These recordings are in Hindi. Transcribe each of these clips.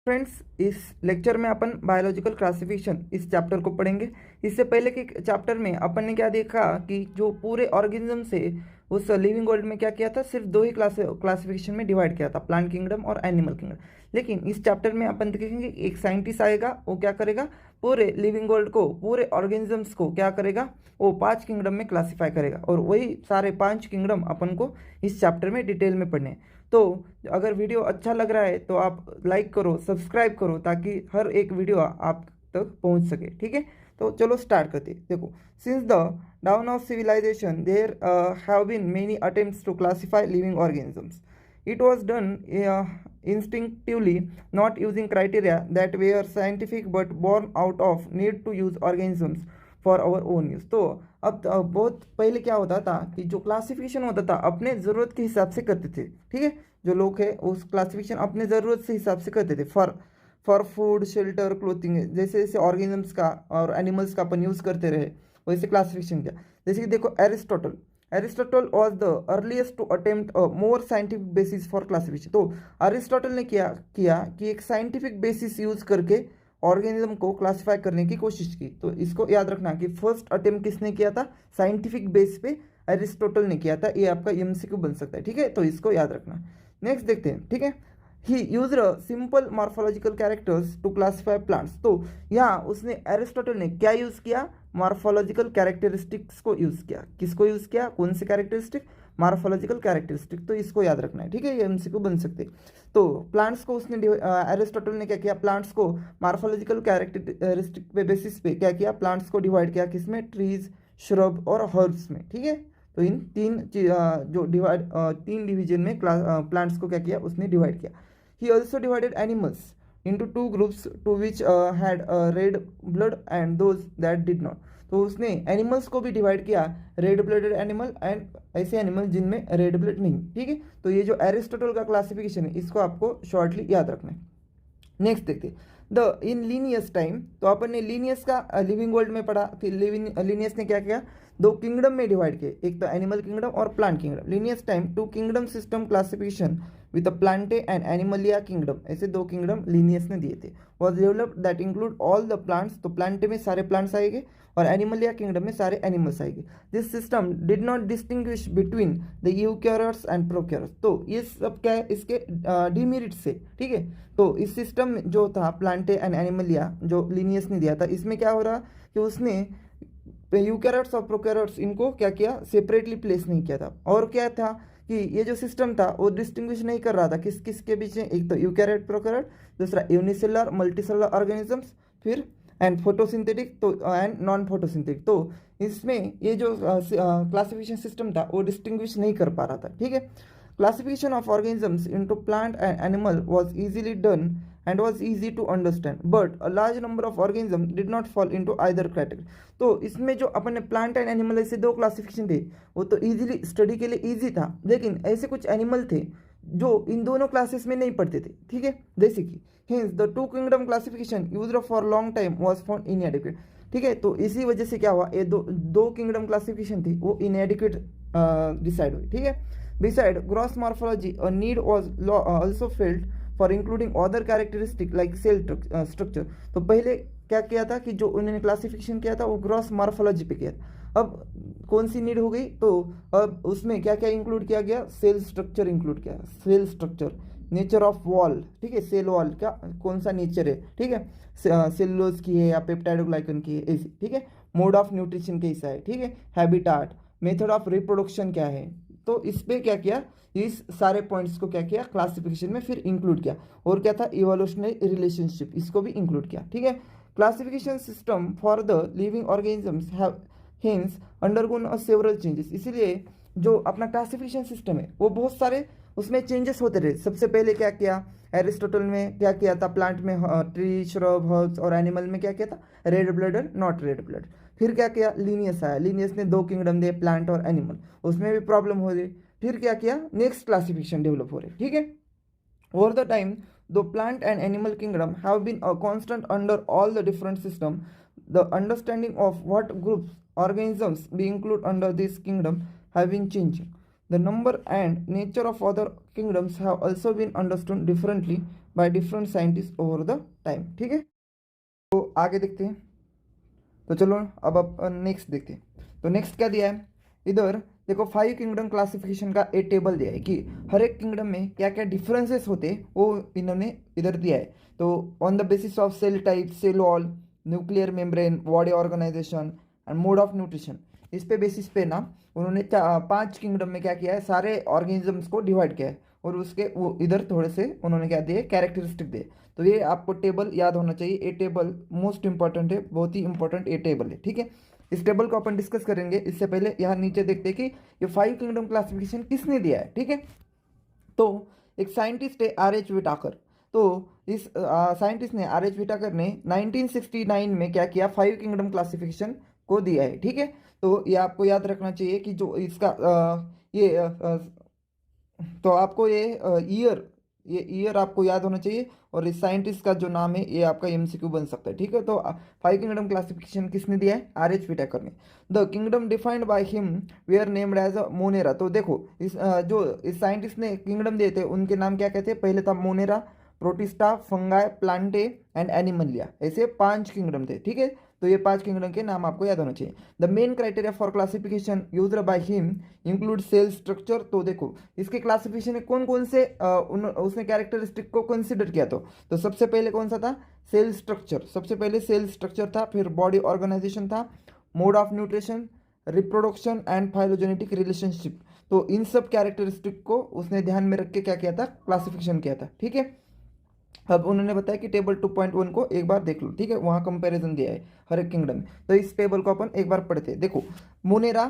फ्रेंड्स, इस लेक्चर में अपन बायोलॉजिकल क्लासिफिकेशन इस चैप्टर को पढ़ेंगे। इससे पहले के चैप्टर में अपन ने क्या देखा कि जो पूरे ऑर्गेनिज्म से उस लिविंग वर्ल्ड में क्या किया था, सिर्फ दो ही क्लासिफिकेशन में डिवाइड किया था, प्लांट किंगडम और एनिमल किंगडम। लेकिन इस चैप्टर में अपन देखेंगे एक साइंटिस्ट आएगा, वो क्या करेगा, पूरे लिविंग वर्ल्ड को, पूरे ऑर्गेनिजम्स को क्या करेगा, वो 5 किंगडम में क्लासीफाई करेगा। और वही सारे 5 किंगडम अपन को इस चैप्टर में डिटेल में पढ़ने हैं। तो अगर वीडियो अच्छा लग रहा है तो आप लाइक करो, सब्सक्राइब करो, ताकि हर एक वीडियो आप तक पहुंच सके। ठीक है, तो चलो स्टार्ट करते हैं। देखो, since the dawn of civilisation there have been many attempts to classify living organisms. It was done instinctively, not using criteria that were scientific but born out of need to use organisms for our own use. तो अब बहुत पहले क्या होता था कि जो क्लासिफिकेशन होता था अपने ज़रूरत के हिसाब से करते थे। ठीक है, जो लोग हैं उस क्लासिफिकेशन अपने ज़रूरत से हिसाब से करते थे। फॉर फूड, शेल्टर, क्लोथिंग, जैसे जैसे ऑर्गेनिजम्स का और एनिमल्स का अपन यूज़ करते रहे वैसे क्लासिफिकेशन किया। जैसे कि देखो, Aristotle was the earliest to attempt a more scientific basis for classification. तो अरिस्टोटल ने किया कि एक साइंटिफिक बेसिस यूज करके ऑर्गेनिज्म को क्लासिफाई करने की कोशिश की। तो इसको याद रखना कि फर्स्ट अटेम्प्ट किसने किया था, साइंटिफिक बेस पे अरिस्टोटल ने किया था। ये आपका एमसीक्यू बन सकता है। ठीक है, तो इसको याद रखना। नेक्स्ट देखते हैं। ठीक है, he use simple morphological characters to classify plants. तो यहाँ उसने, एरिस्टोटल ने क्या यूज किया, मॉर्फोलॉजिकल कैरेक्टरिस्टिक्स को यूज किया। किसको यूज किया, कौन से कैरेक्टरिस्टिक, मॉर्फोलॉजिकल कैरेक्टरिस्टिक। तो इसको याद रखना है। ठीक है, ये एमसीक्यू बन सकते। तो प्लांट्स को उसने, एरिस्टोटल ने क्या किया, प्लांट्स को मॉर्फोलॉजिकल कैरेक्टरिस्टिक पे बेसिस पे क्या किया, प्लांट्स को डिवाइड किया किसमें, ट्रीज, श्रब और हर्ब्स में। ठीक है, तो इन तीन डिवीजन में प्लांट्स को क्या किया, उसने डिवाइड किया। He also divided animals into two groups, to which had red blood and those that did not. तो उसने एनिमल्स को भी डिवाइड किया, रेड ब्लडेड एनिमल एंड ऐसे एनिमल जिनमें रेड ब्लड नहीं। ठीक है, तो ये जो एरिस्टोटल का क्लासिफिकेशन है इसको आपको शॉर्टली याद रखना है। नेक्स्ट देखते, द इन लीनियस टाइम। तो अपन ने लीनियस का लिविंग वर्ल्ड में पढ़ा कि लीनियस ने क्या किया, दो किंगडम में डिवाइड किए, एक तो एनिमल किंगडम और plant kingdom. Linnaeus time two kingdom system classification with a Plantae and Animalia kingdom, ऐसे दो किंगडम लीनियस ने दिए थे। Was developed that include all the plants. तो प्लांटे में सारे प्लांट्स आएंगे और एनिमलिया किंगडम में सारे एनिमल्स आएंगे। This system did not distinguish between the eukaryotes and prokaryotes. तो ये सब क्या है, इसके डिमेरिट से। ठीक है, तो इस सिस्टम जो था प्लांटे एंड एनिमलिया जो लीनियस ने दिया था, इसमें क्या हो रहा कि उसने यूकैरियोट्स और प्रोकैरियोट्स इनको क्या किया, सेपरेटली प्लेस नहीं किया था। और क्या था कि ये जो सिस्टम था वो डिस्टिंग्विश नहीं कर रहा था किस किस के बीच में, एक तो यूकैरियोट, प्रोकैरियोट, दूसरा यूनिसेलुलर, मल्टीसेलुलर ऑर्गेनिजम्स, फिर एंड फोटोसिंथेटिक तो एंड नॉन फोटोसिंथेटिक। तो इसमें ये जो क्लासिफिकेशन सिस्टम था वो डिस्टिंग्विश नहीं कर पा रहा था। ठीक है, classification of organisms into plant and animal was easily done and was easy to understand, but a large number of organisms did not fall into either category. तो इसमें जो अपन ने प्लांट एंड एनिमल ऐसे दो क्लासिफिकेशन थे वो तो इजीली स्टडी के लिए इजी था, लेकिन ऐसे कुछ एनिमल थे जो इन दोनों क्लासेस में नहीं पढ़ते थे। ठीक है, जैसे कि hence the two kingdom classification used for long time was found inadequate. ठीक है, तो इसी वजह से क्या हुआ, ये दो किंगडम क्लासिफिकेशन थी वो इनएडिक्वेट डिसाइड हुई। ठीक है, beside gross morphology, a need was also felt for including other characteristic like cell structure. तो पहले क्या किया था कि जो उन्होंने क्लासिफिकेशन किया था वो ग्रॉस मॉर्फोलॉजी पे किया था। अब कौन सी नीड हो गई, तो अब उसमें क्या क्या इंक्लूड किया गया, सेल स्ट्रक्चर इंक्लूड किया। Cell structure, nature of wall. ठीक है, सेल वॉल का कौन सा नेचर है। ठीक है, सेलुलोज की है या पेप्टाइडोग्लाइकन की है, ऐसी। ठीक है, मोड ऑफ न्यूट्रिशन कैसा है। ठीक है, हैबिटाट, मेथड ऑफ रिप्रोडक्शन क्या है। तो इस पे क्या किया, इस सारे पॉइंट्स को क्या किया, क्लासिफिकेशन में फिर इंक्लूड किया। और क्या था, इवोल्यूशनरी रिलेशनशिप, इसको भी इंक्लूड किया। ठीक है, classification system for the living organisms have hence undergone several changes. इसीलिए जो अपना क्लासिफिकेशन सिस्टम है वो बहुत सारे उसमें चेंजेस होते रहे। सबसे पहले क्या किया, एरिस्टोटल में क्या किया था, प्लांट में ट्री, श्रब, हर्ब्स, और एनिमल में क्या किया था, red blooded, not red blood. फिर क्या किया, लीनियस आया, लीनियस ने दो किंगडम दिए, प्लांट और एनिमल, उसमें भी प्रॉब्लम हो रही। फिर क्या किया, नेक्स्ट क्लासिफिकेशन डेवलप हो रही। ठीक है, ओवर द टाइम दो plant and animal kingdom have been a constant under all the different system, the understanding of what groups organisms be included under this kingdom have been changing. The number and nature of other kingdoms have also been understood differently by different scientist over the time. ठीक है, तो आगे देखते हैं। तो चलो अब नेक्स्ट देखते हैं। तो नेक्स्ट क्या दिया है इधर, देखो 5 किंगडम क्लासिफिकेशन का एक टेबल दिया है कि हर एक किंगडम में क्या क्या डिफरेंसेस होते हैं वो इन्होंने इधर दिया है। तो on the basis of cell type, cell wall, nuclear membrane, body organisation and mode of nutrition, इस पे बेसिस पे ना उन्होंने 5 किंगडम में क्या किया है, सारे ऑर्गेनिजम्स को डिवाइड किया है और उसके वो इधर थोड़े से उन्होंने क्या दिए, कैरेक्टरिस्टिक दिए। तो ये आपको टेबल याद होना चाहिए, ये टेबल मोस्ट इंपॉर्टेंट है, बहुत ही इंपॉर्टेंट ये टेबल है। ठीक है, इस टेबल को अपन डिस्कस करेंगे। इससे पहले यहाँ नीचे देखते हैं कि ये 5 किंगडम क्लासिफिकेशन किसने दिया है। ठीक है, तो एक साइंटिस्ट है R.H. विटाकर। तो इस साइंटिस्ट ने R.H. विटाकर ने 1969 में क्या किया, 5 किंगडम क्लासिफिकेशन को दिया है। ठीक है, तो ये आपको याद रखना चाहिए कि जो इसका तो आपको ये ईयर आपको याद होना चाहिए और इस साइंटिस्ट का जो नाम है ये आपका एमसीक्यू बन सकता है। ठीक है, तो 5 किंगडम क्लासिफिकेशन किसने दिया है, R.H. विटाकर ने। The kingdom defined by him were named as a Monera. तो देखो जो इस साइंटिस्ट ने किंगडम दिए थे उनके नाम क्या कहते हैं, पहले था Monera, protista, fungi, Plantae and Animalia, ऐसे 5 किंगडम थे। ठीक है, तो ये 5 किंगडम के नाम आपको याद होना चाहिए। The main criteria for classification used by him include cell structure. तो देखो इसके क्लासिफिकेशन में कौन कौन से उसने कैरेक्टरिस्टिक को कंसिडर किया। तो सबसे पहले कौन सा था, सेल स्ट्रक्चर, सबसे पहले सेल स्ट्रक्चर था, फिर बॉडी ऑर्गेनाइजेशन था, mode of nutrition, reproduction and phylogenetic relationship. तो इन सब कैरेक्टरिस्टिक को उसने ध्यान में रख के क्या किया था, क्लासिफिकेशन किया था। ठीक है, अब उन्होंने बताया कि टेबल 2.1 को एक बार देख लो। ठीक है, वहाँ कंपैरिजन दिया है हर एक किंगडम में। तो इस टेबल को अपन एक बार पढ़ते हैं। देखो Monera,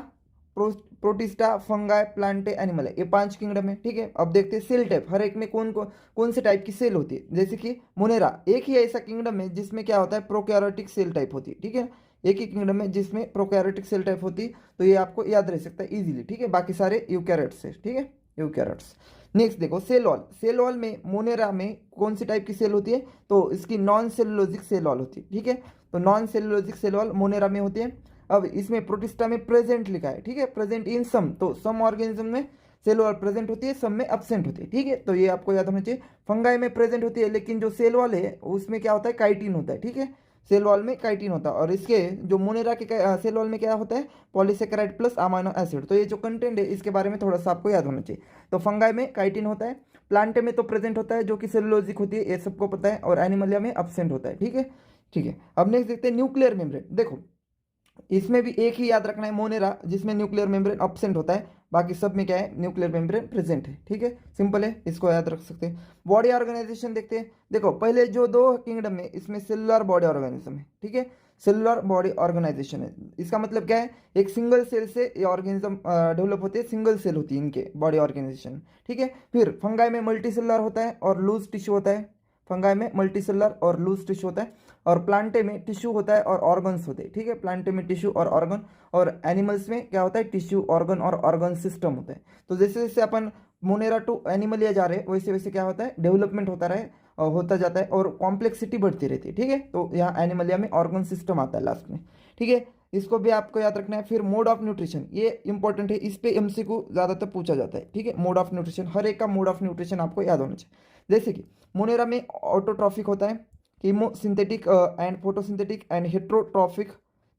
protista, fungi, Plantae, animal है, ये 5 किंगडम है। ठीक है, अब देखते हैं सेल टाइप, हर एक में कौन से टाइप की सेल होती है। जैसे कि मोनेरा एक ही ऐसा किंगडम है जिसमें क्या होता है, प्रोकैरियोटिक सेल टाइप होती है। ठीक है, एक ही किंगडम है जिसमें प्रोकैरियोटिक सेल टाइप होती है, तो ये आपको याद रह सकता है इजीली। ठीक है, बाकी सारे यूकैरियोट्स है। ठीक है, यूकैरियोट्स। नेक्स्ट देखो सेल वॉल, सेल वॉल में मोनेरा में कौन सी टाइप की सेल होती है, तो इसकी नॉन सेलुलोजिक सेल वॉल होती है। ठीक है, तो non cellulosic cell wall Monera में होती है। अब इसमें प्रोटिस्टा में प्रेजेंट लिखा है। ठीक है, प्रेजेंट इन सम, तो सम ऑर्गेनिज्म में सेल वॉल प्रेजेंट होती है, सब में एब्सेंट होती है। ठीक है, तो ये आपको याद होना चाहिए। फंगाई में प्रेजेंट होती है, लेकिन जो सेल वॉल है उसमें क्या होता है, काइटिन होता है। ठीक है, सेल वॉल में काइटिन होता है, और इसके जो मोनेरा के सेल वॉल में क्या होता है, पॉलीसेकेराइड प्लस अमाइनो एसिड। तो ये जो कंटेंट है इसके बारे में थोड़ा सा आपको याद होना चाहिए। तो फंगाई में काइटिन होता है, प्लांटे में तो प्रेजेंट होता है जो कि सेलुलोजिक होती है, ये सबको पता है, और एनिमलिया में एब्सेंट होता है। ठीक है, ठीक है। अब नेक्स्ट देखते हैं न्यूक्लियर मेम्ब्रेन। देखो इसमें भी एक ही याद रखना है, मोनेरा जिसमें न्यूक्लियर मेम्ब्रेन एब्सेंट होता है, बाकी सब में क्या है, न्यूक्लियर मेम्ब्रेन प्रेजेंट है। ठीक है, सिंपल है, इसको याद रख सकते हैं। बॉडी ऑर्गेनाइजेशन देखते हैं। देखो पहले जो 2 किंगडम है इसमें सेलुलर बॉडी ऑर्गेनिज्म है। ठीक है, सेलुलर बॉडी ऑर्गेनाइजेशन है, इसका मतलब क्या है, एक सिंगल सेल से ये ऑर्गेनिज्म डेवलप होते हैं, सिंगल सेल होती है इनके बॉडी ऑर्गेनाइजेशन। ठीक है, फिर फंगाई में मल्टी सेलुलर होता है और लूज टिश्यू होता है, फंगाई में मल्टी सेलुलर और लूज टिश्यू होता है, और प्लांटे में टिश्यू होता है और ऑर्गन्स होते हैं। ठीक है, प्लांटे में टिश्यू और ऑर्गन, और एनिमल्स में क्या होता है, टिश्यू, ऑर्गन और ऑर्गन सिस्टम होता है। तो जैसे जैसे अपन मोनेरा टू एनिमलिया जा रहे हैं वैसे वैसे क्या होता है, डेवलपमेंट होता जाता है और कॉम्प्लेक्सिटी बढ़ती रहती है। ठीक है, तो यहाँ एनिमलिया में ऑर्गन सिस्टम आता है लास्ट में। ठीक है, इसको भी आपको याद रखना है। फिर मोड ऑफ न्यूट्रिशन, ये इंपॉर्टेंट है, इस पे एमसीक्यू ज़्यादातर पूछा जाता है। ठीक है, मोड ऑफ न्यूट्रिशन, हर एक का मोड ऑफ न्यूट्रिशन आपको याद होना चाहिए। जैसे कि मोनेरा में ऑटोट्रॉफिक होता है, chemosynthetic and photosynthetic and heterotrophic,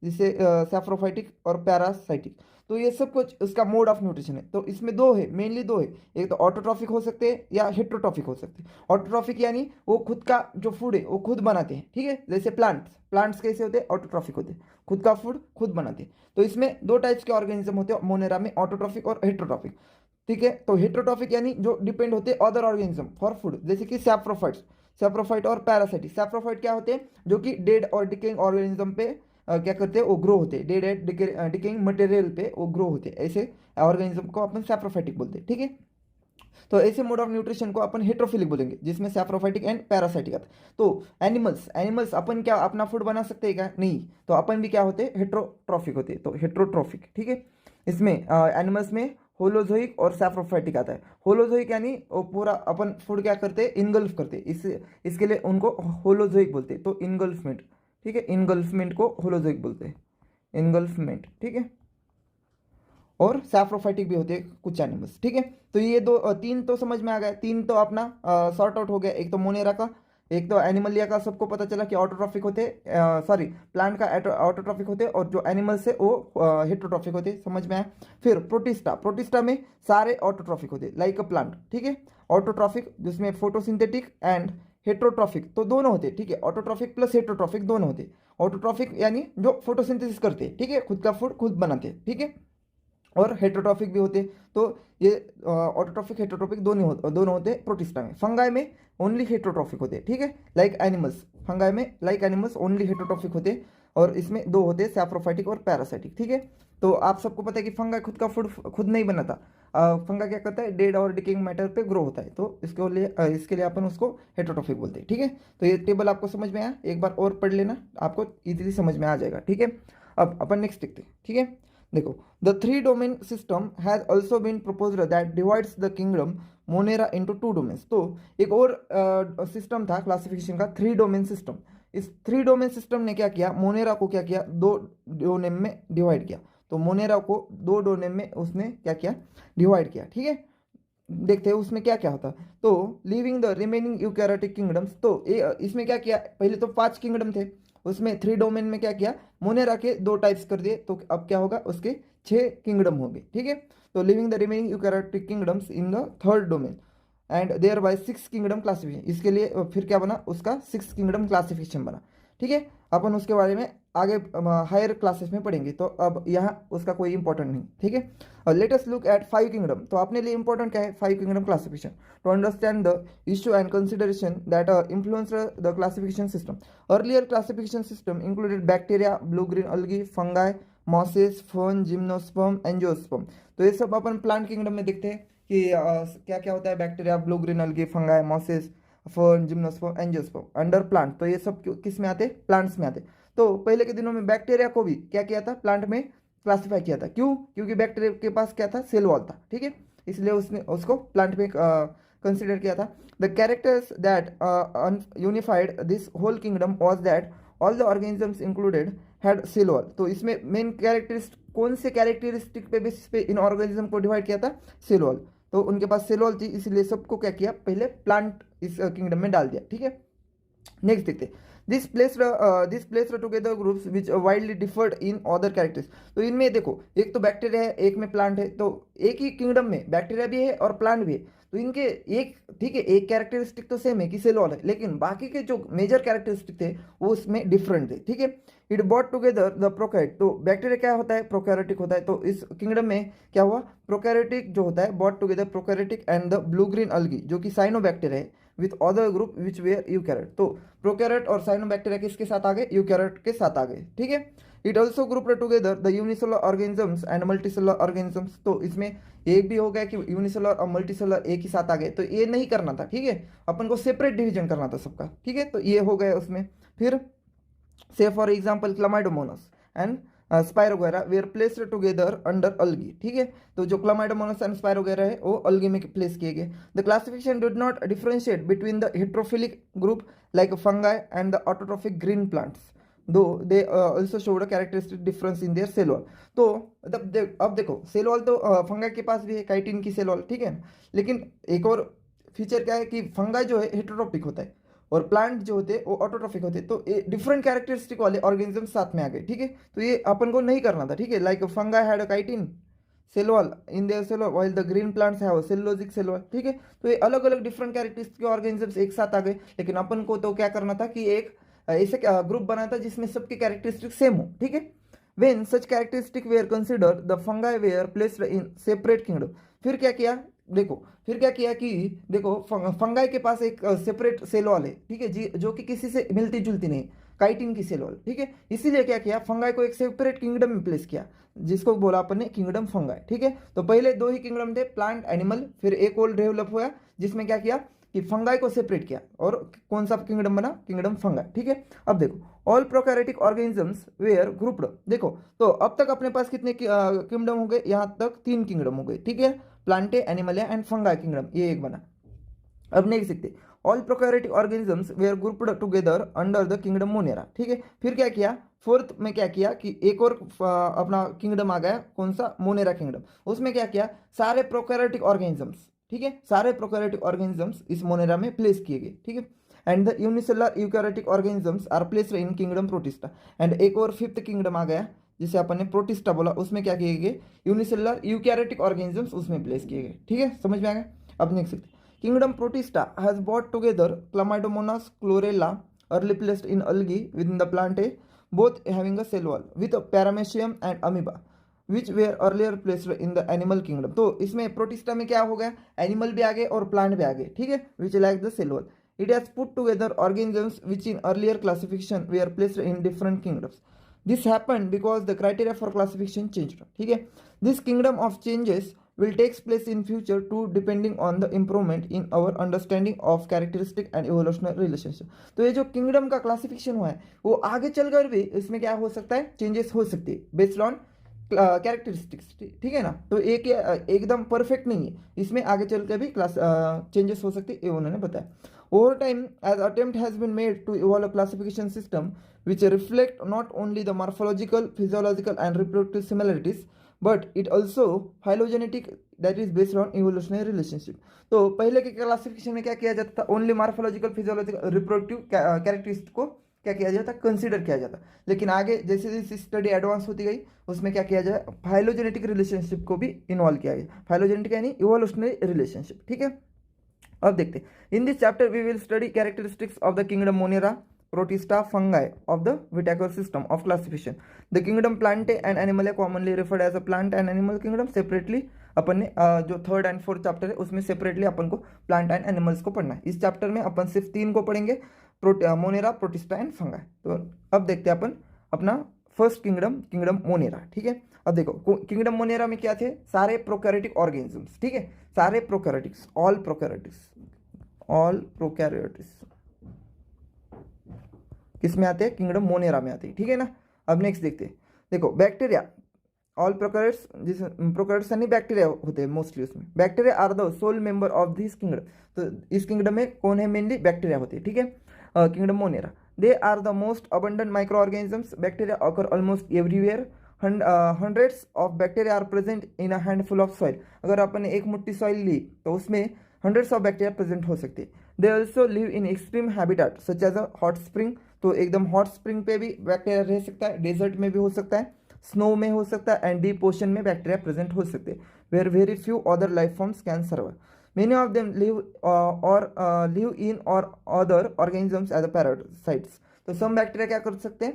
जिसे सैप्रोफाइटिक और पैरासाइटिक। तो ये सब कुछ उसका मोड ऑफ न्यूट्रिशन है। तो इसमें 2 है, मेनली 2 है, एक तो ऑटोट्रॉफिक हो सकते हैं या हेट्रोट्रॉफिक हो सकते हैं। ऑटोट्रॉफिक यानी वो खुद का जो फूड है वो खुद बनाते हैं। ठीक है, जैसे प्लांट्स कैसे होते हैं, ऑटोट्रॉफिक होते हैं, खुद का फूड खुद बनाते हैं। तो इसमें 2 टाइप्स के ऑर्गेनिज्म होते हैं मोनेरा में, ऑटोट्रॉफिक और हेट्रोट्रॉफिक। ठीक है, तो हेट्रोट्रॉफिक यानी जो डिपेंड होते हैं अदर ऑर्गेनिज्म फॉर फूड, जैसे कि सैप्रोफाइट और पैरासाइटिक। सैप्रोफाइट क्या होते हैं, जो कि डेड और डिकेइंग ऑर्गेनिज्म पे क्या करते हैं, वो ग्रो होते हैं, डेड एंड डिकेइंग मटेरियल पे वो ग्रो होते हैं, ऐसे ऑर्गेनिज्म को अपन सैप्रोफाइटिक बोलते हैं। ठीक है, तो ऐसे मोड ऑफ न्यूट्रिशन को अपन हेट्रोफिलिक बोलेंगे, जिसमें सैप्रोफाइटिक एंड पैरासाइटिक आता है। तो एनिमल्स अपन क्या अपना फूड बना सकते हैं क्या, नहीं, तो अपन भी क्या होते हैं, हेट्रोट्रॉफिक होते हैं, तो हेट्रोट्रॉफिक। ठीक है, इसमें एनिमल्स में होलोजोइक और सैप्रोफाइटिक आता है। होलोजोइक यानी वो पूरा अपन फूड क्या करते हैं, इनगल्फ करते हैं, इसके लिए उनको होलोजोइक बोलते हैं, तो इनगल्फमेंट। ठीक है, इनगल्फमेंट को होलोजोइक बोलते हैं, इनगल्फमेंट। ठीक है, और सैप्रोफाइटिक भी होते हैं कुछ एनिमल्स, ठीक है। तो ये तीन तो समझ में आ गया, तीन तो अपना सॉर्ट आउट हो गया। एक तो मोनेरा का, एक तो एनिमलिया का सबको पता चला कि ऑटोट्रॉफिक होते, सॉरी प्लांट का ऑटोट्रॉफिक होते, और जो एनिमल्स है वो हेट्रोट्रॉफिक होते, समझ में आया। फिर प्रोटिस्टा, प्रोटिस्टा में सारे ऑटोट्रॉफिक होते लाइक अ प्लांट, ठीक है। ऑटोट्रॉफिक जिसमें फोटोसिंथेटिक एंड हेट्रोट्रॉफिक तो दोनों होते, ठीक है। ऑटोट्रॉफिक प्लस हेट्रोट्रॉफिक दोनों होते। ऑटोट्रॉफिक यानी जो फोटोसिंथेसिस करते, ठीक है, खुद का फूड खुद बनाते, ठीक है। और हेट्रोट्रॉफिक भी होते। तो ये ऑटोट्रॉफिक हेट्रोट्रॉफिक दोनों होते प्रोटिस्टा में। फंगाई में ओनली हेट्रोट्रॉफिक होते, ठीक है, लाइक एनिमल्स। फंगाई में लाइक एनिमल्स ओनली हेट्रोट्रॉफिक होते, और इसमें दो होते सैप्रोफाइटिक और पैरासाइटिक, ठीक है। तो आप सबको पता है कि फंगा खुद का फूड खुद नहीं बनाता। फंगा क्या करता है, डेड और डिकेइंग मैटर पे ग्रो होता है, तो इसके लिए अपन उसको हेट्रोट्रॉफिक बोलते हैं, ठीक है। तो ये टेबल आपको समझ में आया, एक बार और पढ़ लेना, आपको इजीली समझ में आ जाएगा, ठीक है। अब अपन नेक्स्ट देखते हैं, ठीक है। देखो, the three domain system has also been proposed that divides the kingdom Monera into two domains. तो एक और सिस्टम था क्लासिफिकेशन का, थ्री डोमेन सिस्टम। इस थ्री डोमेन सिस्टम ने क्या किया, मोनेरा को क्या किया, दो डोमेन में डिवाइड किया। तो मोनेरा को दो डोमेन में उसने क्या किया, डिवाइड किया, ठीक है। देखते हैं उसमें क्या क्या होता है। तो living the remaining eukaryotic kingdoms, तो इसमें क्या किया, पहले तो 5 किंगडम थे, उसमें 3 डोमेन में क्या किया, मोनेरा के 2 टाइप्स कर दिए, तो अब क्या होगा, उसके 6 किंगडम होंगे, ठीक है। तो living the remaining eukaryotic kingdoms in the third domain and thereby 6 kingdom classification. इसके लिए फिर क्या बना, उसका 6 किंगडम क्लासिफिकेशन बना, ठीक है। अपन उसके बारे में आगे हायर क्लासेस में पढ़ेंगे, तो अब यहाँ उसका कोई इंपॉर्टेंट नहीं, ठीक है। और let us look at 5 kingdom. तो अपने लिए इंपॉर्टेंट क्या है, 5 kingdom classification to understand the issue and consideration that influence the classification system. Earlier classification system included bacteria, blue green algae, fungi, mosses, fern, gymnosperm, angiosperm. तो ये सब अपन प्लांट किंगडम में देखते हैं कि क्या क्या होता है, bacteria, blue green algae, fungi, mosses, fern, gymnosperm, angiosperm under plant. तो ये सब किस में आते, प्लांट्स में आते। तो पहले के दिनों में बैक्टीरिया को भी क्या किया था, प्लांट में क्लासिफाई किया था। क्यों, क्योंकि बैक्टीरिया के पास क्या था, सेल वॉल था, ठीक है, इसलिए उसने उसको प्लांट में कंसिडर किया था। The characters that unified this whole kingdom was that all the organisms included had cell wall. तो इसमें मेन कैरेक्टरिस्टिक, कौन से कैरेक्टरिस्टिक पे बेसिस पे इन ऑर्गेनिज्म को डिवाइड किया था, सेल वॉल। तो उनके पास सेल वॉल थी, इसलिए सबको क्या किया, पहले प्लांट इस किंगडम में डाल दिया, ठीक है। नेक्स्ट देखते हैं, this placed together groups which widely deferred in other characters. तो इनमें देखो, एक तो बैक्टीरिया है, एक में प्लांट है, तो एक ही किंगडम में बैक्टीरिया भी है और प्लांट भी है। तो इनके एक, ठीक है, एक कैरेक्टरिस्टिक तो सेम है कि सेल वॉल है, लेकिन बाकी के जो मेजर कैरेक्टरिस्टिक थे वो उसमें डिफरेंट थे, ठीक है। It brought together the prokaryote. तो बैक्टीरिया क्या होता है, प्रोकैरियोटिक होता है। तो इस किंगडम में क्या हुआ, प्रोकैरियोटिक जो होता है, brought together prokaryotic and the blue green algae जो कि साइनोबैक्टीरिया है, with other group which were eukaryote. तो प्रोकैरियोट और साइनोबैक्टीरिया किसके साथ आ गए, यूकैरियोट के साथ आ गए, ठीक है। It also grouped together the unicellular organisms and multicellular organisms. तो इसमें एक भी हो गया कि यूनिसेलुलर और मल्टीसेलुलर एक ही साथ आ गए, तो ये नहीं करना था, ठीक है, अपन को सेपरेट डिवीजन करना था सबका, ठीक है। तो ये हो गया उसमें। फिर से for example Chlamydomonas and Spirogyra were placed together under algae, ठीक है। तो जो क्लामाइडोमोनास एंड स्पायरोगेरा है वो अल्गी में प्लेस किए गए। The classification did not differentiate between the heterophilic group like fungi and the autotrophic green plants, though they also showed a characteristic difference in their cell wall. तो अब देखो, सेल वॉल तो फंगाई के पास भी है, काइटिन की सेल वॉल, ठीक है। लेकिन एक और फीचर क्या है कि फंगाई जो है हेट्रोट्रॉपिक होता है और प्लांट जो होते हैं वो ऑटोट्रॉफिक होते हैं। तो ये डिफरेंट कैरेक्टरिस्टिक वाले ऑर्गेनिज्म साथ में आ गए, ठीक है। तो ये अपन को नहीं करना था, ठीक है। Like fungi had a chitin cell wall in their cell wall while the green plants have cellulosic cell wall, ठीक है। तो ये अलग अलग डिफरेंट कैरेक्टरिस्टिक ऑर्गेनिजम्स एक साथ आ गए, लेकिन अपन को तो क्या करना था कि एक ऐसे ग्रुप बना था जिसमें सबके कैरेक्टरिस्टिक सेम हो, ठीक है। When such characteristic were consider the fungi were placed in separate kingdom. फिर क्या किया, देखो फिर क्या किया कि देखो फंगाई के पास एक सेपरेट सेल वॉल है, ठीक है जी, जो कि किसी से मिलती जुलती नहीं, काइटिन की सेल वॉल, ठीक है। इसीलिए क्या किया, फंगाई को एक सेपरेट किंगडम में प्लेस किया, जिसको बोला अपन ने किंगडम फंगाई, ठीक है। तो पहले 2 ही किंगडम थे, प्लांट, एनिमल। फिर एक और डेवलप हुआ जिसमें क्या किया कि फंगाई को सेपरेट किया, और कौन सा किंगडम बना, किंगडम फंगाई, ठीक है। अब देखो, all prokaryotic organisms were grouped. देखो, तो अब तक अपने पास कितने किंगडम हो गए, यहाँ तक 3 किंगडम हो गए, ठीक है। Plantae, Animalia and fungi kingdom, ये एक बना। अब नेक्स्ट देखते, all prokaryotic organisms were grouped together under the kingdom Monera. ठीक है, फिर क्या किया, फोर्थ में क्या किया कि एक और अपना किंगडम आ गया, कौन सा, मोनेरा किंगडम। उसमें क्या किया, सारे प्रोकैरियोटिक ऑर्गेनिजम्स, ठीक है, सारे प्रोकैरियोटिक ऑर्गेनिजम्स इस मोनेरा में प्लेस किए गए। ठीक है, and the unicellular eukaryotic organisms are placed in kingdom Protista. And एक और फिफ्थ किंगडम आ गया जिसे अपन ने प्रोटिस्टा बोला, उसमें क्या किए गए, यूनिसेलुलर यूकैरियोटिक ऑर्गेनिजम्स उसमें प्लेस किए गए। ठीक है, समझ में आ गया। अब next kingdom Protista has brought together Chlamydomonas Chlorella early placed in algae within the plantae, both having a cell wall with a paramecium and amoeba which were earlier placed in the animal kingdom। तो इसमें प्रोटिस्टा में क्या हो गया, एनिमल भी आ गए और प्लांट भी आ गए। ठीक है, which like the cell wall. It has put together organisms which in earlier classification they are placed in different kingdoms. This happened because the criteria for classification changed. ठीक है, this kingdom of changes will takes place in future too depending on the improvement in our understanding of characteristic and evolutionary relationship। तो ये जो किंगडम का क्लासिफिकेशन हुआ है वो आगे चलकर भी इसमें क्या हो सकता है, चेंजेस हो सकती है बेस्ड ऑन कैरेक्टरिस्टिक्स। ठीक है ना, तो एक एकदम परफेक्ट नहीं है, इसमें आगे चलकर भी क्लास चेंजेस हो सकती है, ये उन्होंने बताया। Over time as attempt has been made to evolve a classification system which reflect not only the morphological, physiological and reproductive similarities but it also phylogenetic that is based on evolutionary relationship। तो पहले के क्लासिफिकेशन में क्या किया जाता था, only morphological, physiological, reproductive characteristic को क्या किया जाता, कंसीडर किया जाता। लेकिन आगे जैसे जैसे स्टडी एडवांस होती गई उसमें क्या किया जाए, फाइलोजेनेटिक रिलेशनशिप को भी इन्वॉल्व किया गया। फाइलोजेनेटिक यानी इवोल्यूशनरी रिलेशनशिप। ठीक है, अब देखते in this chapter we will study characteristics of the kingdom Monera Protista fungi of the Whittaker system of classification। The kingdom Plantae and Animalia commonly referred as a plant and animal kingdom separately। अपन ने जो थर्ड एंड फोर्थ चैप्टर है उसमें सेपरेटली अपन को प्लांट एंड एनिमल्स को पढ़ना है। इस चैप्टर में अपन सिर्फ 3 को पढ़ेंगे, मोनेरा, प्रोटिस्टा एंड फंगा। तो अब देखते हैं अपन अपना फर्स्ट किंगडम, किंगडम मोनेरा। ठीक है, अब देखो किंगडम मोनेरा में क्या थे, सारे प्रोकैरियोटिक ऑर्गेनिजम्स। ठीक है, सारे prokaryotics, all prokaryotics, all prokaryotics किस में आते हैं, किंगडम मोनेरा में आते हैं। ठीक है ना, अब नेक्स्ट देखते हैं। देखो बैक्टीरिया, ऑल प्रोकैरियोट्स, जिस प्रोकैरियोट्स यानी बैक्टीरिया होते हैं मोस्टली, उसमें bacteria are the sole member of this kingdom. तो इस किंगडम में कौन है, मेनली बैक्टीरिया होते हैं। ठीक है, kingdom Monera they are the most abundant micro organisms. Bacteria occur almost everywhere. Hundreds of bacteria are present in a handful of soil. अगर अपन ने एक मुट्ठी सॉइल ली तो उसमें हंड्रेड्स ऑफ बैक्टीरिया प्रेजेंट हो सकते हैं। They also live in extreme habitat such as a hot spring. तो एकदम हॉट स्प्रिंग पे भी बैक्टीरिया रह सकता है, डेजर्ट में भी हो सकता है, स्नो में हो सकता है, एंड डीप ओशन में बैक्टीरिया प्रेजेंट हो सकते हैं, where very few other life forms can survive. Many of them live in or other organisms as a parasites. तो सम बैक्टीरिया क्या कर सकते हैं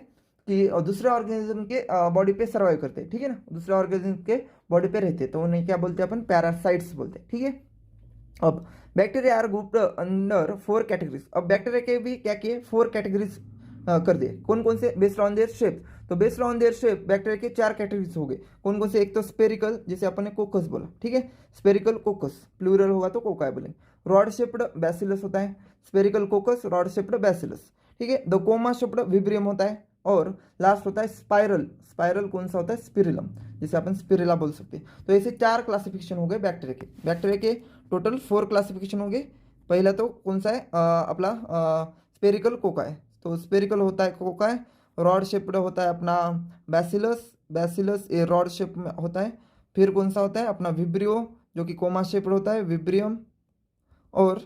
कि दूसरे ऑर्गेनिज्म के बॉडी पे सर्वाइव करते हैं। ठीक है ना, दूसरे ऑर्गेनिज्म के बॉडी पे रहते हैं, तो उन्हें क्या बोलते हैं अपन, पैरासाइट्स बोलते हैं। ठीक है, अब bacteria are grouped under 4 categories. अब बैक्टीरिया के भी क्या किए, 4 कैटेगरीज कर दिए। कौन कौन से, बेस्ड ऑन देयर शेप। तो based on their shape bacteria के 4 कैटेगरीज हो गए। कौन कौन से, एक तो स्पेरिकल, जैसे अपन ने कोकस बोला। ठीक है, स्पेरिकल कोकस, प्लूरल होगा तो कोकाई बोलेंगे। रॉड शेप्ड बैसिलस होता है, स्पेरिकल कोकस, रॉड शेप्ड बैसिलस। ठीक है, द कोमा शेप्ड विब्रियम होता है, और लास्ट होता है स्पाइरल। स्पाइरल कौन सा होता है, स्पिरिलम, जिसे अपन स्पिरिला बोल सकते हैं। तो ऐसे 4 क्लासिफिकेशन हो गए बैक्टीरिया के। बैक्टीरिया के टोटल 4 क्लासिफिकेशन हो गए। पहला तो कौन सा है, अपना स्पेरिकल कोकाई। तो स्पेरिकल होता है कोकाई, रॉड शेप्ड होता है अपना बैसिलस, बैसिलस ये रॉड शेप में होता है। फिर कौन सा होता है अपना विब्रियो, जो कि कोमा शेप्ड होता है, विब्रियम, और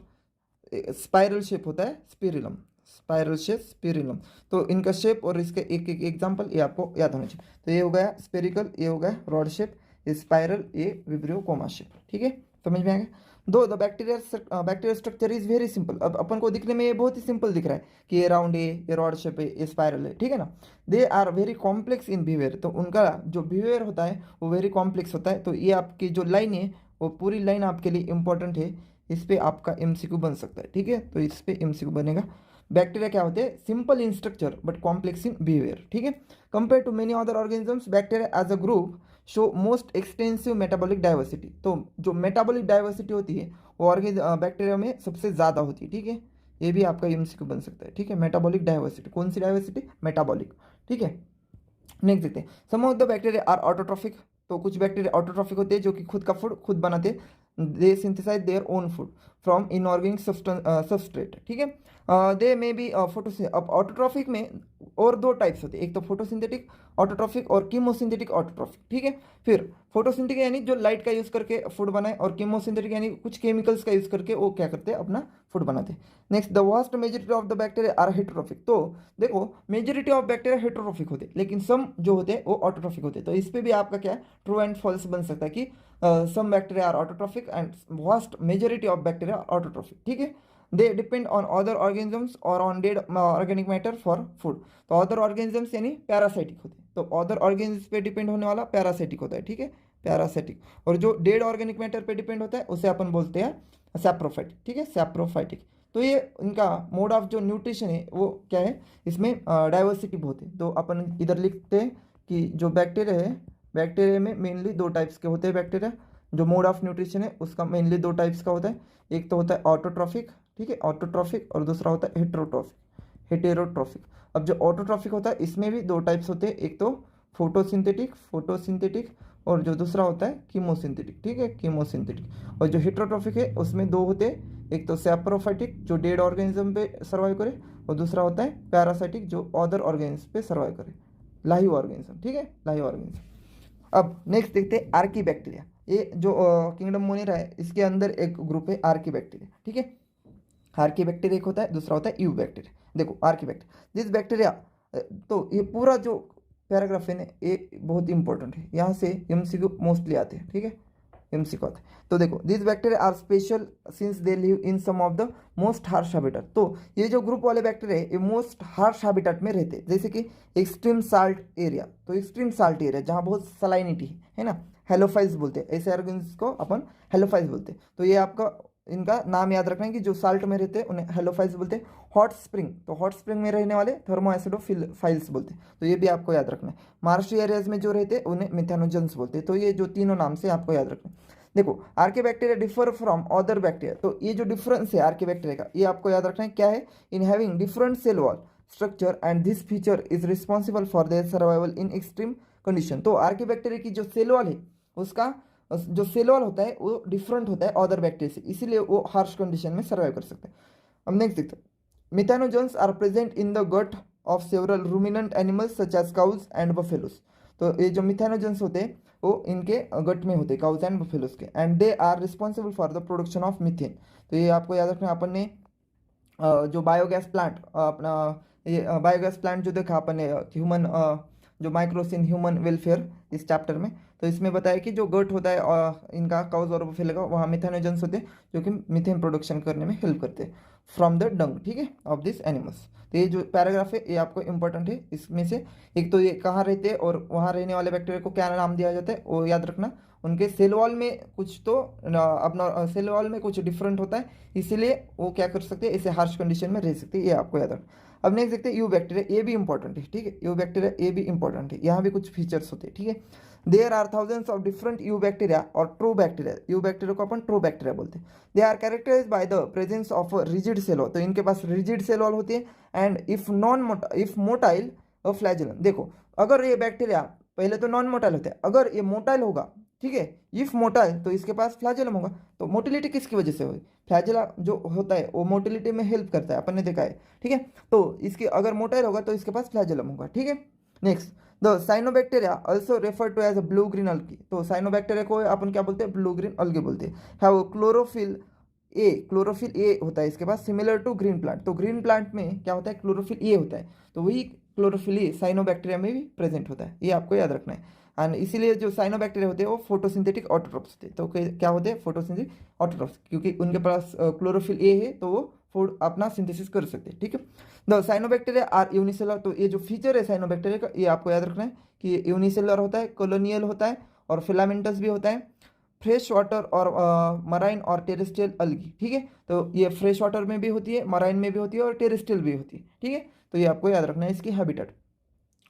स्पाइरल शेप होता है स्पिरिलम, स्पाइरल शेप स्पिरिलम। तो इनका शेप और इसके एक एक एग्जांपल ये आपको याद होना चाहिए। तो ये हो गया स्पेरिकल, ये हो गया रॉड शेप, ये स्पाइरल, ये विब्रियो कोमा शेप। ठीक है, समझ में आ गया। दो the bacteria structure is very simple. अब अपन को दिखने में ये बहुत ही सिंपल दिख रहा है कि ये राउंड है, ये रॉड शेप है, ये स्पाइरल है। ठीक है ना, they are very complex in behaviour. तो उनका जो बिहेवियर होता है वो वेरी कॉम्प्लेक्स होता है। तो ये आपकी जो लाइन है वो पूरी लाइन आपके लिए इंपॉर्टेंट है, इस पर आपका एमसीक्यू बन सकता है। ठीक है, तो इस पर एमसीक्यू बनेगा। बैक्टीरिया क्या होते हैं, simple in structure but complex in behaviour. ठीक है, compare to many other organisms bacteria as a group show most extensive metabolic diversity. तो जो मेटाबॉलिक डाइवर्सिटी होती है वो बैक्टीरिया में सबसे ज़्यादा होती है। ठीक है, ये भी आपका एमसीक्यू बन सकता है। ठीक है, मेटाबॉलिक डाइवर्सिटी, कौन सी डाइवर्सिटी, मेटाबॉलिक। ठीक है, नेक्स्ट देखते हैं। Some of the bacteria are autotrophic. तो कुछ बैक्टीरिया ऑटोट्रॉफिक होते हैं जो कि खुद का फूड खुद बनाते हैं। They synthesise their own food from inorganic substrate, ठीक है। दे मे बी अब ऑटोट्रॉफिक में और दो टाइप्स होते हैं, एक तो फोटोसिंथेटिक ऑटोट्रॉफिक और कीमोसिंथेटिक ऑटोट्रॉफिक, ठीक है। फिर फोटोसिंथेटिक यानी जो लाइट का यूज़ करके फूड बनाए, और कीमोसिंथेटिक यानी कुछ केमिकल्स का यूज़ करके वो क्या करते हैं, अपना फूड बनाते हैं। Next, the vast majority of the bacteria are heterotrophic. तो देखो मेजोरिटी ऑफ बैक्टीरिया हेटेरोट्रॉफिक होते हैं, लेकिन सम जो होते हैं वो ऑटोट्रॉफिक होते हैं। तो इस पे भी आपका क्या है, ट्रू एंड फॉल्स बन सकता है कि some bacteria are autotrophic and vast majority of bacteria autotrophic, ठीक है। They depend on other organisms or on dead organic matter for food. तो अदर ऑर्गेनिजम्स यानी पैरासाइटिक होते हैं, तो अदर ऑर्गेनिजम्स पे डिपेंड होने वाला पैरासाइटिक होता है, ठीक है, पैरासाइटिक। और जो डेड ऑर्गेनिक मैटर पे डिपेंड होता है उसे अपन बोलते हैं सैप्रोफाइटिक, ठीक है, सैप्रोफाइटिक। तो ये इनका मोड ऑफ जो न्यूट्रिशन है वो क्या है, इसमें डाइवर्सिटी बहुत है। तो अपन इधर लिखते हैं कि जो बैक्टीरिया है, बैक्टीरिया में मेनली दो टाइप्स के होते हैं बैक्टीरिया। जो मोड ऑफ न्यूट्रिशन है उसका मेनली दो टाइप्स का होता है, एक तो होता है ऑटोट्रॉफिक, ठीक है, ऑटोट्रॉफिक, और दूसरा होता है हेटेरोट्रॉफिक। अब जो ऑटोट्रॉफिक होता है इसमें भी दो टाइप्स होते हैं, एक तो फोटोसिंथेटिक और जो दूसरा होता है कीमोसिंथेटिक, ठीक है, कीमोसिंथेटिक। और जो हेटेरोट्रॉफिक है उसमें दो होते हैं, एक तो सैप्रोफाइटिक जो डेड ऑर्गेनिज्म पे सर्वाइव करे, और दूसरा होता है पैरासाइटिक जो अदर ऑर्गेनिज्म पे सर्वाइव करे, लाइव ऑर्गेनिज्म, ठीक है, लाइव ऑर्गेनिज्म। अब नेक्स्ट देखते हैं आर्की बैक्टीरिया। ये जो किंगडम मोनिरा है इसके अंदर एक ग्रुप है आर्की बैक्टीरिया, ठीक है। आर्की बैक्टीरिया एक होता है, दूसरा होता है यू बैक्टीरिया। देखो आर्की बैक्टीरिया, दिस बैक्टीरिया, तो ये पूरा जो पैराग्राफ है ना ये बहुत इंपॉर्टेंट है, यहाँ से एमसीक्यू मोस्टली आते हैं, ठीक है, एमसीक्यू आते हैं। तो देखो this bacteria are special since they live in some of the most harsh habitat. तो ये जो ग्रुप वाले बैक्टीरिया है ये मोस्ट हार्श हैबिटेट में रहते हैं, जैसे कि एक्सट्रीम साल्ट एरिया। तो एक्सट्रीम साल्ट एरिया जहाँ बहुत सलाइनिटी है ना, हेलोफाइल्स बोलते हैं, ऐसे ऑर्गेनिज्म को अपन हेलोफाइल्स बोलते हैं। तो ये आपका इनका नाम याद रखना है कि जो साल्ट में रहते हैं उन्हें हेलोफाइल्स बोलते हैं। हॉट स्प्रिंग, तो हॉट स्प्रिंग में रहने वाले थर्मोएसिडोफाइल्स बोलते हैं, तो ये भी आपको याद रखना है। मार्शी एरियाज में जो रहते हैं उन्हें मिथेनोजेंस बोलते हैं। तो ये जो तीनों नाम से आपको याद रखना है। देखो archaebacteria differ from other bacteria, तो ये जो डिफरेंस है आर्के बैक्टीरिया का ये आपको याद रखना है, क्या है, in having different cell wall structure and this feature is responsible for their survival in extreme condition. तो आर्के बैक्टीरिया की जो सेल वॉल है उसका जो सेल वॉल होता है वो डिफरेंट होता है अदर बैक्टीरिया से, इसीलिए वो हार्श कंडीशन में सर्वाइव कर सकते हैं। अब नेक्स्ट देखते हैं, methanogens are present in the gut of several ruminant animals such as cows and buffaloes. तो ये जो मिथेनोजेंस होते हैं वो इनके गट में होते हैं, काउज एंड बफेलोस के, and they are responsible for the production of methane. तो ये आपको याद रखना है। अपन ने जो बायोगैस प्लांट अपना ये बायोगैस प्लांट जो देखा अपन ने ह्यूमन जो माइक्रोस इन ह्यूमन वेलफेयर इस चैप्टर में, तो इसमें बताया कि जो गट होता है इनका काउज और बफेलो का, वहाँ मिथेनोजेंस होते हैं जो कि मीथेन प्रोडक्शन करने में हेल्प करते हैं फ्रॉम द डंग, ठीक है, ऑफ दिस एनिमल्स। तो ये जो पैराग्राफ है ये आपको इंपॉर्टेंट है। इसमें से एक तो ये कहाँ रहते हैं और वहाँ रहने वाले बैक्टीरिया को क्या नाम दिया जाता है वो याद रखना। उनके सेल वॉल में कुछ तो अपना सेल वॉल में कुछ डिफरेंट होता है, इसीलिए वो क्या कर सकते हैं, इसे हार्श कंडीशन में रह सकते हैं, ये आपको याद रखना। अब नेक्स्ट देखते हैं यू बैक्टीरिया, ये भी इंपॉर्टेंट है, ठीक है, यू बैक्टीरिया ये भी इंपॉर्टेंट है, यहाँ भी कुछ फीचर्स होते हैं, ठीक है। There are thousands of different eubacteria और ट्रू बैक्टीरिया, यू बैक्टीरिया को अपन ट्रू बैक्टीरिया बोलते हैं। They are characterise by the presence of rigid cell wall, तो इनके पास रिजिड सेल वॉल होती है, एंड इफ मोटाइल फ्लैजेलम। देखो अगर ये बैक्टीरिया पहले तो नॉन मोटाइल होता है, अगर ये मोटाइल होगा, ठीक है, इफ मोटाइल तो इसके पास फ्लैजेलम होगा। तो मोटिलिटी किसकी वजह से होगी, फ्लैजेला जो होता है वो मोटिलिटी में हेल्प करता है, अपन ने देखा है, ठीक है। तो इसके अगर मोटाइल होगा तो इसके पास फ्लैजेलम होगा, ठीक है। Next, the cyanobacteria also refer to as a blue green algae. तो साइनोबैक्टीरिया को अपन क्या बोलते हैं, ब्लू ग्रीन अल्गी बोलते हैं। हैव क्लोरोफिल ए होता है इसके पास, सिमिलर टू ग्रीन प्लांट। तो ग्रीन प्लांट में क्या होता है, क्लोरोफिल ए होता है, तो वही क्लोरोफिल ए साइनोबैक्टीरिया में भी प्रेजेंट होता है, ये आपको याद रखना है। एंड इसीलिए जो साइनोबैक्टीरिया होते हैं वो फोटोसिंथेटिक ऑटोट्रॉफ्स होते हैं। तो क्या होते हैं, फोटोसिंथेटिक ऑटोट्रॉफ्स, क्योंकि उनके पास क्लोरोफिल ए है तो वो फूड अपना सिंथेसिस कर सकते हैं, ठीक है। द साइनोबैक्टीरिया आर यूनिसेलर, तो ये जो फीचर है साइनोबैक्टीरिया का ये आपको याद रखना है कि यूनिसेलर होता है, कॉलोनियल होता है और फिलामेंटस भी होता है, फ्रेश वाटर और मराइन और टेरेस्ट्रियल अलगी, ठीक है। तो ये फ्रेश वाटर में भी होती है, मराइन में भी होती है और टेरेस्ट्रियल भी होती है, ठीक है। तो ये आपको याद रखना है इसकी habitat.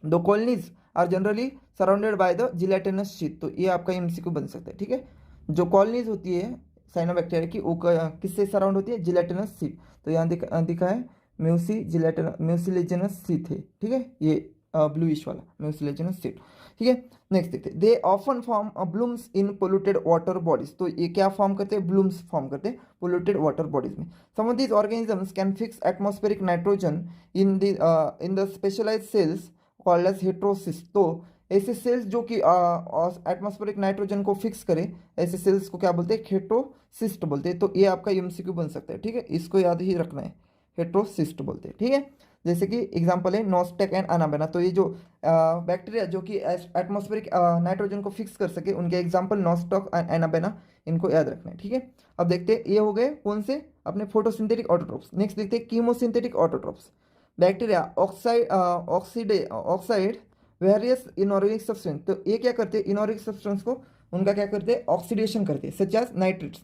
The colonies are generally surrounded by the gelatinous sheath, तो ये आपका एमसीक्यू बन सकता है, ठीक है। जो कॉलोनीज होती है साइनोबैक्टीरिया की वो किससे सराउंड होती है, जिलेटिनस शीट। तो यहाँ दिखा है म्यूसिलेजिनस शीट है, ठीक है, ये ब्लूइश वाला म्यूसिलेजिनस सीड, ठीक है। नेक्स्ट देखते हैं, they often form blooms in polluted water bodies. तो ये क्या फॉर्म करते हैं, ब्लूम्स फॉर्म करते हैं पोल्यूटेड वाटर बॉडीज में। Some of these organisms can fix atmospheric nitrogen in the specialised cells called as heterocyst. तो ऐसे सेल्स जो कि एटमॉस्फेरिक नाइट्रोजन को फिक्स करे, ऐसे सेल्स को क्या बोलते हैं, हेट्रोसिस्ट बोलते हैं। तो ये आपका एमसीक्यू बन सकता है, ठीक है, इसको याद ही रखना है, हेट्रोसिस्ट बोलते हैं, ठीक है। जैसे कि एग्जांपल है नोस्टेक एंड अनाबेना। तो ये जो बैक्टीरिया जो कि एटमॉस्फेरिक नाइट्रोजन को फिक्स कर सके, उनके एग्जांपल नोस्टॉक एंड अनाबेना, इनको याद रखना है, ठीक है। अब देखते हैं, ये हो गए कौन से अपने फोटोसिंथेटिक ऑटोट्रोप्स। नेक्स्ट देखते हैं chemosynthetic autotrophs. Bacteria oxide various inorganic substance. तो ये क्या करते हैं, इनऑर्गेनिक सब्सटेंस को उनका क्या करते हैं, ऑक्सीडेशन करते हैं, सच एज नाइट्रेट्स,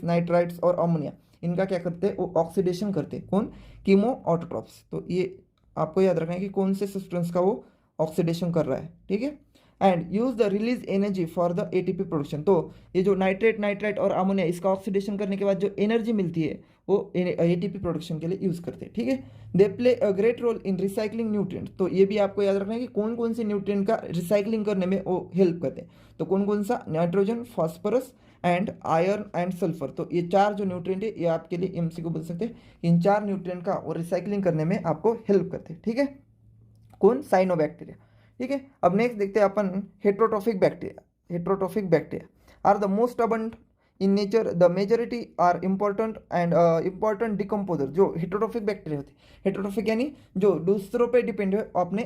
नाइट्राइट्स और अमोनिया। इनका क्या करते हैं, वो ऑक्सीडेशन करते हैं। कौन, कीमो ऑटोट्रोप्स। तो ये आपको याद रखना है कि कौन से सब्सटेंस का वो ऑक्सीडेशन कर रहा है, ठीक है। And use the release energy for the ATP production. तो ये जो नाइट्राइट और अमोनिया, इसका ऑक्सीडेशन करने के बाद जो एनर्जी मिलती है वो एटीपी प्रोडक्शन के लिए यूज करते हैं, ठीक है। They play a great role in recycling nutrient. तो ये भी आपको याद रखना है कि कौन कौन से न्यूट्रिएंट का रिसाइकलिंग करने में वो हेल्प करते हैं। तो कौन कौन सा, nitrogen, phosphorus and iron and sulphur. तो ये चार जो न्यूट्रिएंट है, ये आपके लिए एमसीक्यू बोल सकते हैं। इन चार न्यूट्रिएंट का वो रिसाइकलिंग करने में आपको हेल्प करते हैं, ठीक है। कौन, साइनोबैक्टीरिया, ठीक है। अब नेक्स्ट देखते हैं अपन heterotrophic bacteria. Heterotrophic bacteria are the most abundant in nature, the majority are important and important decomposer. जो हेट्रोट्रोफिक बैक्टीरिया होती है, हेट्रोट्रोफिक यानी जो दूसरों पे डिपेंड है अपने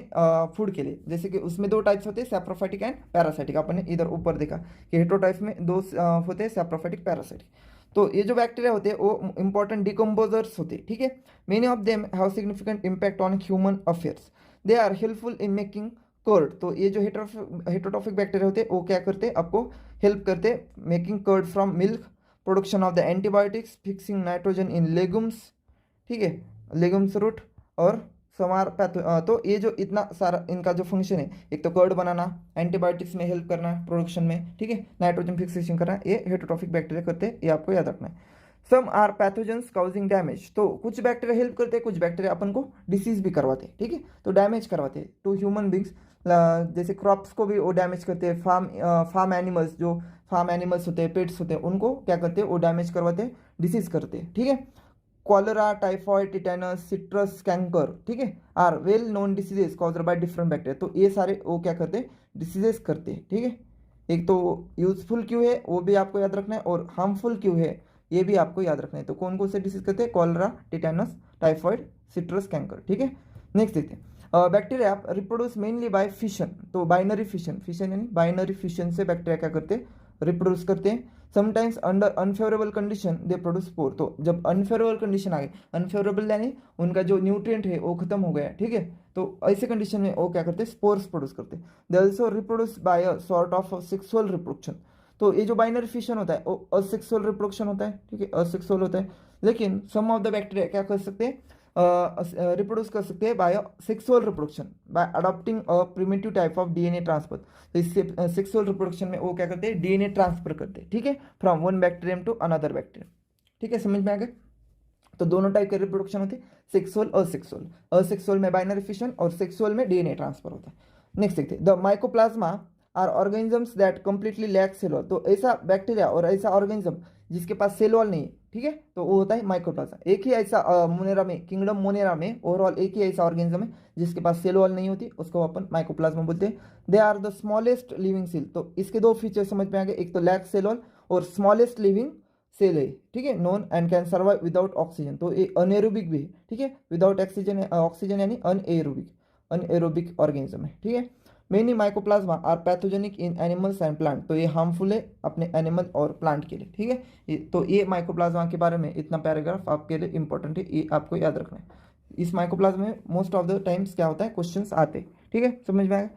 फूड के लिए। जैसे कि उसमें दो टाइप्स होते हैं, सैप्रोफाइटिक एंड पैरासाइटिक। आपने इधर ऊपर देखा कि हेट्रोटाइप में दो होते हैं, सैप्रोफाइटिक, पैरासाइटिक। तो ये जो बैक्टीरिया होते हैं वो इंपॉर्टेंट डिकम्पोजर्स होते हैं, ठीक है। Many of them have significant impact on human affairs. They are helpful in making curd. तो ये जो हेट्रोट्रोफिक बैक्टीरिया होते हैं वो क्या करते हैं, आपको हेल्प करते हैं making curd from milk, production of the antibiotics, fixing nitrogen in legumes, ठीक है, लेगुम्स रूट और समार पैथो। तो ये जो इतना सारा इनका जो फंक्शन है, एक तो कर्ड बनाना, एंटीबायोटिक्स में हेल्प करना प्रोडक्शन में, ठीक है, नाइट्रोजन फिक्सेशन करना, ये हेट्रोट्रोफिक बैक्टीरिया करते हैं, ये आपको याद रखना है। Some are pathogens causing damage. तो कुछ बैक्टीरिया हेल्प करते हैं, कुछ बैक्टीरिया अपन को डिसीज भी करवाते हैं, ठीक है, तो डैमेज करवाते हैं टू ह्यूमन बींग्स। जैसे क्रॉप्स को भी वो डैमेज करते हैं, फार्म एनिमल्स, जो फार्म एनिमल्स होते हैं, पेट्स होते हैं, उनको क्या करते हैं, वो डैमेज करवाते हैं, डिसीज करते हैं, ठीक है। Cholera, typhoid, tetanus, citrus canker, ठीक है, are well known diseases caused by different bacteria. तो ये सारे वो क्या करते हैं, डिसीजेस करते हैं, ठीक है। एक तो यूजफुल क्यों है वो भी आपको याद रखना है, और हार्मफुल क्यों है ये भी आपको याद रखना है। तो कौन कौन से डिसीज करते हैं, cholera, tetanus, typhoid, citrus canker, ठीक है। नेक्स्ट देखते हैं, bacteria reproduce mainly by fission. तो बाइनरी फिशन, फिशन यानी बाइनरी फिशन से बैक्टीरिया क्या करते हैं, रिप्रोड्यूस करते हैं। Sometimes under unfavourable condition they produce spore. तो जब अनफेवरेबल कंडीशन आ गई, अनफेवरेबल यानी उनका जो न्यूट्रिएंट है वो खत्म हो गया, ठीक है, तो ऐसे कंडीशन में वो क्या करते हैं, स्पोर्स प्रोड्यूस करते हैं। They also reproduce by a sort of sexual reproduction. तो ये जो बाइनरी फिशन होता है वो असेक्सुअल रिप्रोडक्शन होता है, ठीक है, असेक्सुअल होता है। लेकिन सम ऑफ द बैक्टीरिया क्या कर सकते हैं, रिप्रोड्यूस कर सकते हैं by sexual reproduction, bye adopting a primitive type of DNA transfer. तो इससे सेक्सुअल रिप्रोडक्शन में वो क्या करते हैं, डीएनए ट्रांसफर करते हैं, ठीक है, from one bacterium to another bacterium, ठीक है, समझ में आ गया। तो दोनों टाइप के रिप्रोडक्शन होते हैं, सेक्सुअल, असेक्सुअल। असेक्सुअल में बाइनरी फिशन और सेक्सुअल में डीएनए ट्रांसफर होता है। नेक्स्ट देखते हैं, the mycoplasma are organisms that completely lack cell wall. तो ऐसा बैक्टीरिया और ऐसा ऑर्गेनिज्म जिसके पास सेल वॉल नहीं है, ठीक है, तो वो होता है माइकोप्लाज्मा। एक ही ऐसा मोनेरा में, किंगडम मोनेरा में ओवरऑल एक ही ऐसा ऑर्गेनिज्म है जिसके पास सेल वॉल नहीं होती, उसको अपन माइकोप्लाज्मा बोलते हैं। They are the smallest living cell. तो इसके दो फीचर समझ में आ गए, एक तो लैक सेल वॉल और स्मॉलेस्ट लिविंग सेल है, ठीक है, non and can survive without oxygen. तो ये अनएरोबिक भी है, ठीक है, विदाउट ऑक्सीजन, ऑक्सीजन यानी अनएरोबिक ऑर्गेनिज्म है, ठीक है। Many mycoplasma are pathogenic in animals and plant. तो ये हार्मफुल है अपने एनिमल और प्लांट के लिए, ठीक है। तो ये माइकोप्लाज्मा के बारे में इतना पैराग्राफ आपके लिए इंपॉर्टेंट है, ये आपको याद रखना है। इस माइकोप्लाज्मा में मोस्ट ऑफ द टाइम्स क्या होता है, क्वेश्चंस आते हैं, ठीक है, समझ में आएगा।